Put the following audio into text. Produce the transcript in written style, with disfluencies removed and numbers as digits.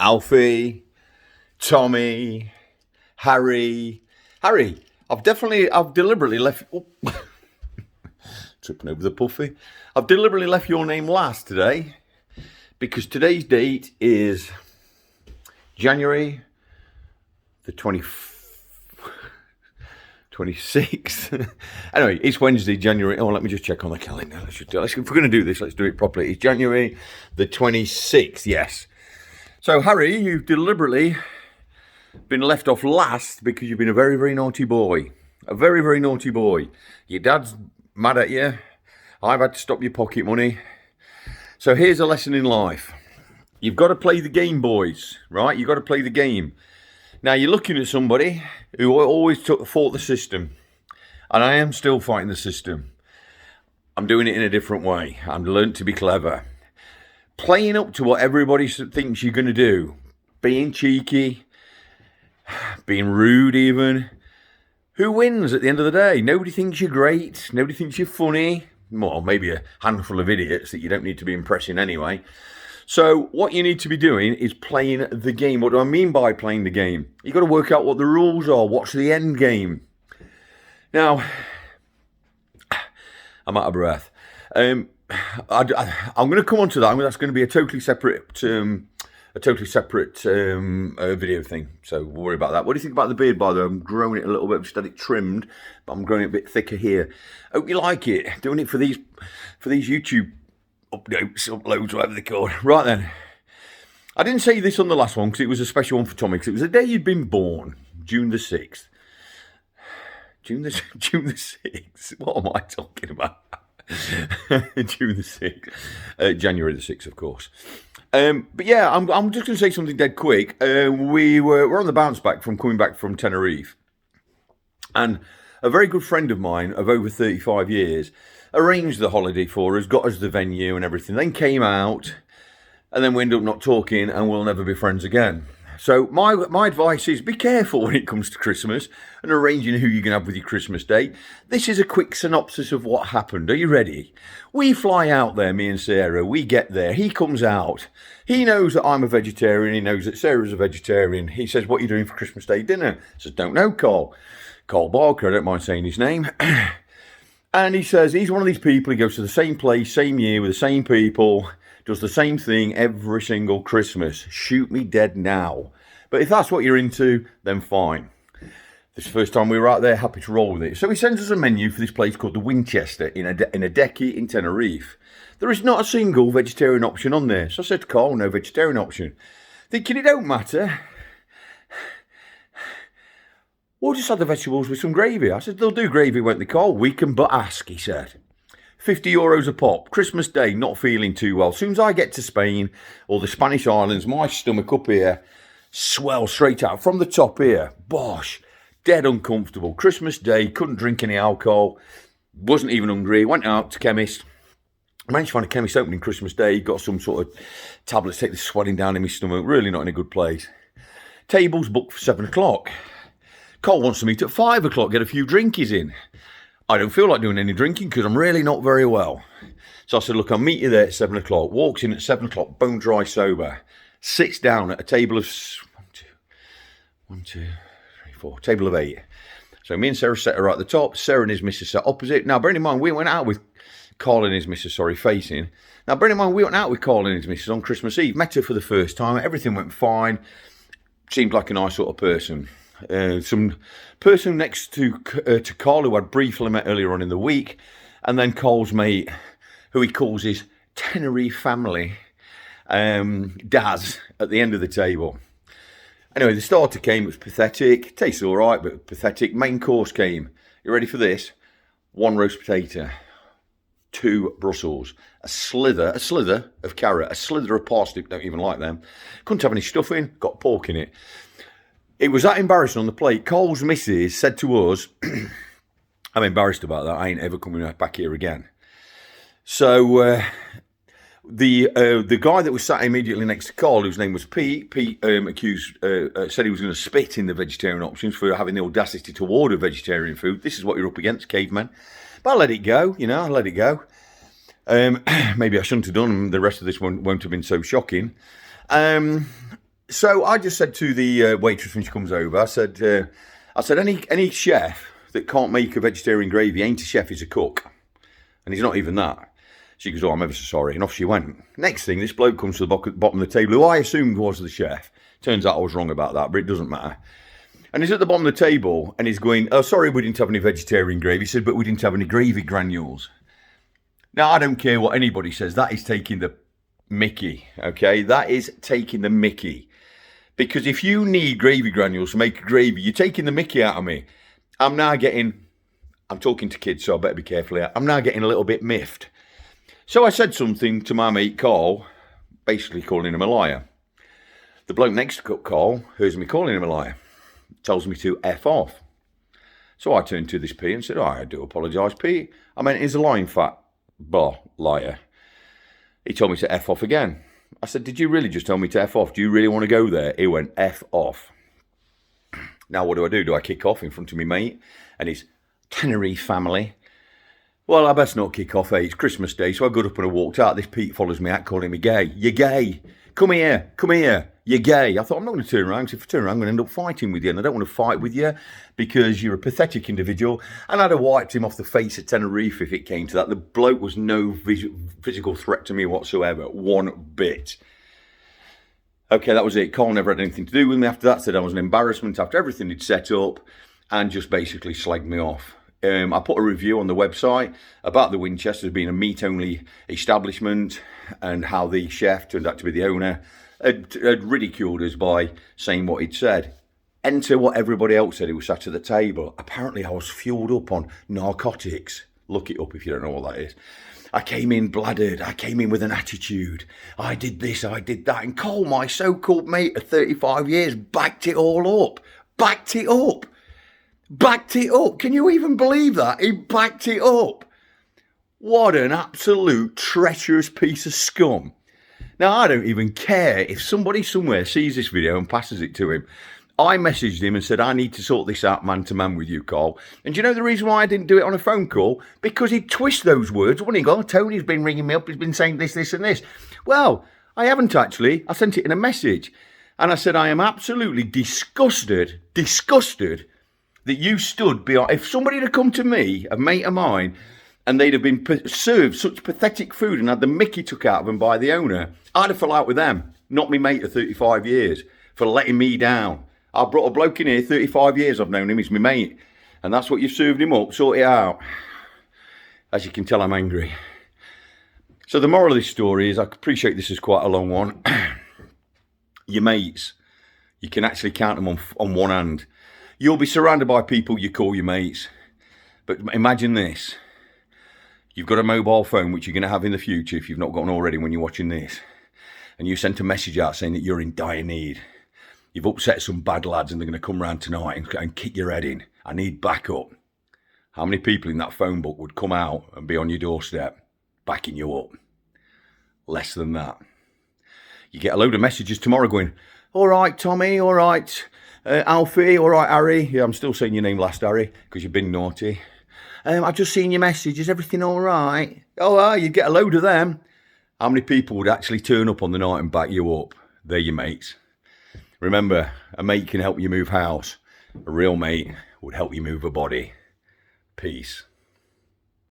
Alfie, Tommy, Harry. Harry, I've deliberately left... Oh, tripping over the puffy. I've deliberately left your name last today because today's date is January the 26th. Anyway, it's Wednesday, January. Oh, let me just check on the calendar. If we're going to do this, let's do it properly. It's January the 26th, yes. So, Harry, you've deliberately been left off last because you've been a very, very naughty boy. A very, very naughty boy. Your dad's mad at you. I've had to stop your pocket money. So here's a lesson in life. You've got to play the game, boys, right? You've got to play the game. Now, you're looking at somebody who always fought the system. And I am still fighting the system. I'm doing it in a different way. I've learned to be clever. Playing up to what everybody thinks you're going to do. Being cheeky. Being rude even. Who wins at the end of the day? Nobody thinks you're great. Nobody thinks you're funny. Well, maybe a handful of idiots that you don't need to be impressing anyway. So what you need to be doing is playing the game. What do I mean by playing the game? You've got to work out what the rules are. What's the end game? Now, I'm out of breath. I'm going to come on to that. That's going to be a totally separate video thing. So we'll worry about that. What do you think about the beard, by the way? I'm growing it a little bit. I've just had it trimmed, but I'm growing it a bit thicker here. Hope you like it. Doing it for these YouTube uploads, whatever they're called. Right then. I didn't say this on the last one because it was a special one for Tommy, because it was the day you'd been born, June the 6th. June the 6th? What am I talking about? June the 6th. January the 6th, of course. But yeah, I'm just going to say something dead quick. We're on the bounce back from coming back from Tenerife. And a very good friend of mine of over 35 years arranged the holiday for us, got us the venue and everything, then came out, and then we ended up not talking and we'll never be friends again. So my advice is be careful when it comes to Christmas and arranging who you're going to have with your Christmas day. This is a quick synopsis of what happened. Are you ready? We fly out there, me and Sarah. We get there. He comes out. He knows that I'm a vegetarian. He knows that Sarah's a vegetarian. He says, what are you doing for Christmas Day dinner? I says, don't know, Carl. Carl Barker, I don't mind saying his name. And he says, he's one of these people. He goes to the same place, same year, with the same people. Does the same thing every single Christmas. Shoot me dead now. But if that's what you're into, then fine. This is the first time we were out there, happy to roll with it. So he sends us a menu for this place called the Winchester in a decky in Tenerife. There is not a single vegetarian option on there. So I said to Carl, no vegetarian option. Thinking it don't matter. We'll just have the vegetables with some gravy. I said, they'll do gravy, won't they, Carl? We can but ask, he said. €50 a pop. Christmas Day, not feeling too well. As soon as I get to Spain or the Spanish islands, my stomach up here swells straight out from the top here. Bosh, dead uncomfortable. Christmas Day, couldn't drink any alcohol, wasn't even hungry. Went out to chemist. I managed to find a chemist opening Christmas Day. Got some sort of tablets, take the swelling down in my stomach. Really not in a good place. Tables booked for 7 o'clock. Carl wants to meet at 5 o'clock, get a few drinkies in. I don't feel like doing any drinking because I'm really not very well. So I said, look, I'll meet you there at 7 o'clock. Walks in at 7 o'clock, bone dry sober. Sits down at a table of table of 8. So me and Sarah sat right at the top. Sarah and his missus sat opposite. Now, bearing in mind, we went out with Carl and his missus, facing. Now, bearing in mind, we went out with Carl and his missus on Christmas Eve. Met her for the first time. Everything went fine. Seemed like a nice sort of person. Some person next to Carl who I'd briefly met earlier on in the week, and then Carl's mate, who he calls his Tenerife family, Daz, at the end of the table. Anyway, the starter came. It was pathetic. Tastes all right, but pathetic. Main course came. You ready for this? 1 roast potato, 2 Brussels, a slither of carrot, a slither of parsnip. Don't even like them. Couldn't have any stuffing. Got pork in it. It was that embarrassing on the plate. Carl's missus said to us, I'm embarrassed about that. I ain't ever coming back here again. So the guy that was sat immediately next to Carl, whose name was Pete, said he was going to spit in the vegetarian options for having the audacity to order vegetarian food. This is what you're up against, caveman. But I let it go, I let it go. Maybe I shouldn't have done. The rest of this won't have been so shocking. So I just said to the waitress when she comes over, I said, any chef that can't make a vegetarian gravy ain't a chef, he's a cook. And he's not even that. She goes, oh, I'm ever so sorry. And off she went. Next thing, this bloke comes to the bottom of the table, who I assumed was the chef. Turns out I was wrong about that, but it doesn't matter. And he's at the bottom of the table, and he's going, oh, sorry, we didn't have any vegetarian gravy. He said, but we didn't have any gravy granules. Now, I don't care what anybody says. That is taking the mickey, okay? That is taking the mickey. Because if you need gravy granules to make a gravy, you're taking the mickey out of me. I'm talking to kids, so I better be careful here. I'm now getting a little bit miffed. So I said something to my mate Carl, basically calling him a liar. The bloke next to Carl hears me calling him a liar, tells me to F off. So I turned to this Pete and said, oh, I do apologise, Pete. I mean, he's a lying fat liar. He told me to F off again. I said, did you really just tell me to F off? Do you really want to go there? He went, F off. Now what do? Do I kick off in front of me mate and his Tenerife family? Well, I best not kick off, It's Christmas Day, so I got up and I walked out. This Pete follows me out, calling me gay. You're gay. Come here. You're gay. I thought, I'm not going to turn around, because if I turn around, I'm going to end up fighting with you, and I don't want to fight with you because you're a pathetic individual, and I'd have wiped him off the face of Tenerife if it came to that. The bloke was no physical threat to me whatsoever, one bit. Okay, that was it. Carl never had anything to do with me after that, said I was an embarrassment after everything he'd set up, and just basically slagged me off. I put a review on the website about the Winchesters being a meat-only establishment and how the chef, turned out to be the owner, had ridiculed us by saying what he'd said. Enter what everybody else said who was sat at the table. Apparently I was fueled up on narcotics. Look it up if you don't know what that is. I came in bladdered. I came in with an attitude. I did this, I did that. And Cole, my so-called mate of 35 years, backed it all up. Backed it up. Can you even believe that? He backed it up. What an absolute treacherous piece of scum. Now, I don't even care if somebody somewhere sees this video and passes it to him. I messaged him and said, I need to sort this out man to man with you, Carl. And do you know the reason why I didn't do it on a phone call? Because he'd twist those words, wouldn't he? Go, oh, Tony's been ringing me up, he's been saying this, this and this. Well, I haven't actually. I sent it in a message. And I said, I am absolutely disgusted that you stood behind. If somebody had come to me, a mate of mine, and they'd have been served such pathetic food and had the mickey took out of them by the owner, I'd have fell out with them, not me mate of 35 years, for letting me down. I brought a bloke in here, 35 years I've known him, he's my mate. And that's what you've served him up, sort it out. As you can tell, I'm angry. So the moral of this story is, I appreciate this is quite a long one. Your mates, you can actually count them on one hand. You'll be surrounded by people you call your mates. But imagine this. You've got a mobile phone, which you're going to have in the future if you've not got one already when you're watching this. And you sent a message out saying that you're in dire need. You've upset some bad lads and they're going to come round tonight and kick your head in. I need backup. How many people in that phone book would come out and be on your doorstep backing you up? Less than that. You get a load of messages tomorrow going, all right, Tommy, all right, Alfie, all right, Harry. Yeah, I'm still saying your name last, Harry, because you've been naughty. I've just seen your message. Is everything all right? Oh, you get a load of them. How many people would actually turn up on the night and back you up? They're your mates. Remember, a mate can help you move house. A real mate would help you move a body. Peace.